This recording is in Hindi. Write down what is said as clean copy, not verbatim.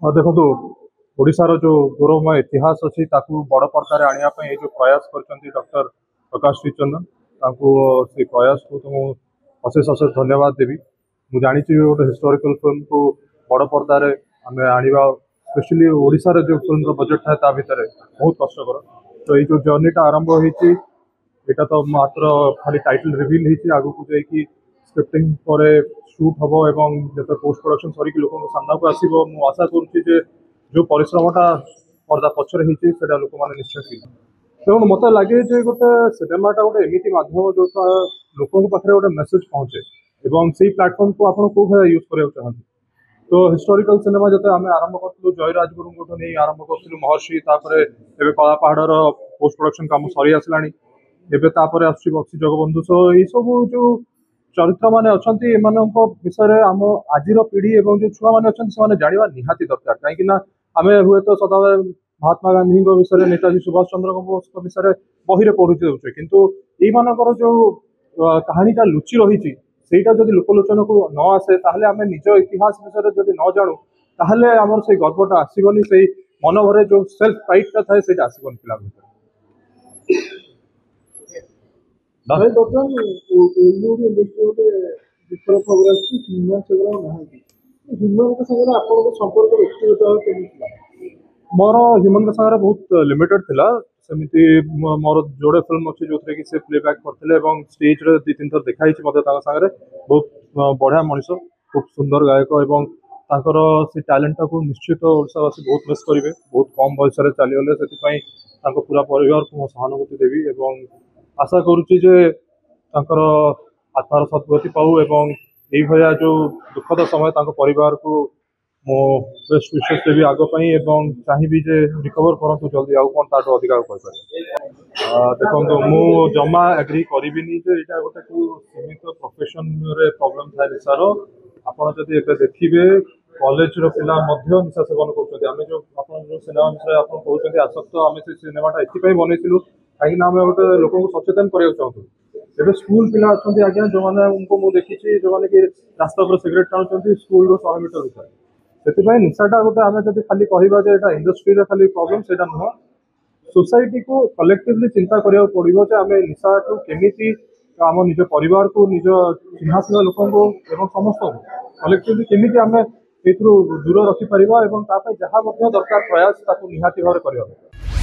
देखो ओडिशार जो गौरवमय इतिहास अच्छी बड़ पर्दार आने जो प्रयास कर डॉक्टर प्रकाश श्रीचंदन से प्रयास को तो अशेष अशेष धन्यवाद देवी। मुझे जानी गोटे हिस्टोरिकल फिल्म को बड़ पर्दार आम आने स्पेशली ओडिशार जो फिल्म बजेट था भितर बहुत कष्टर। तो ये जो जर्नीटा आरंभ होती यहाँ तो मात्र खाली टाइटल रिवील होती आगू को जाकि स्क्रिप्टिंग पर शूट हम एवं जो पोस्ट प्रोडक्शन सर लोक सामना को आसो आशा करुच्ची जो परिश्रमटा पर्दा पचर होता लोक मैंने निश्चय फील तेणु मत लगे गोटे सिनेमाटा गोटे एमती मध्यम जो लोक पाखे गोटे मेसेज पहुँचे और से प्लाटफर्म को आप कौ भाई यूज करा चाहते। तो हिस्टोरिकल सिनेमा जो आम आरंभ करूँ जय राजगुरु नहीं आरंभ करूँ महर्षि कला पहाड़ पोस्ट प्रोडक्शन कम सरी आसला एवं आसुच्छी बक्सी जगबंधु सो ये सब जो चरित्र माने अच्छा विषय आम आज पीढ़ी और जो छुआ मैंने अच्छा जाना निहाती दरकार कहीं आम हुए तो सदा महात्मा गांधी विषय नेताजी सुभाष चंद्र बोस विषय बही पढ़ुचे दूसरे किंतु यही जो कहानीटा लुचि रही सेटा जब लोकलोचन को न आसे ताहले आम निज इतिहास विषय जब न जानू ताहले आमर से गर्वटा आसबनी से मन भरे जो सेल्फ प्राइडटा थाए से आसबनी पिला मोर ह्यूमन के संगे बहुत लिमिटेड थिला सेमिति मोर जोड़े फिल्म अच्छी जो थे कि से प्लेबैक करते स्टेज रे दी तीन थर देखाई मत बहुत बढ़िया मनीष खूब सुंदर गायक एवं तांकर से टैलेंटा को निश्चित ओडावासी बहुत मिस करेंगे बहुत कम बयस चलीगले से पूरा परिवार को सहानुभूति देवी एवं आशा करुच्ची आत्मार सद्गति पाऊ एवं यही जो दुखद समय परिवार को मो बेस्ट विशेष देवी आगपाई चाहिए जे रिकवर करूँ जल्दी आउ कौन ताठू अधिक देखो मु जमा एग्री करी यहाँ गोटे सीमित प्रोफेशन प्रॉब्लम था निशार आपड़ जब देखिए कॉलेज पिला निशा सेवन कर जो सिनेमा विषय आप कहते आसक्त आम से सिनेमाटा ये बनईलु कहीं आम गोटे लोक सचेतन कराया चाहूँ एवं स्कूल पिला अच्छा आज्ञा जो मैंने उनको मुझे देखी जो मैंने कि रास्ता पर सिगरेट टाणुंट स्कूल 100 मीटर भितर से निशाटा गोटे आम जब खाली कह इंडस्ट्री खाली प्रॉब्लम से नुह सोसाइटी को कलेक्टिवली चिंता करा पड़ो आम निशा को केमी आम निज परिवार को निज चिन्हापिला लोक समस्त कलेक्टिवली केमी आम दूर रखिपर जहाँ दरकार प्रयास निहाती भाव कर।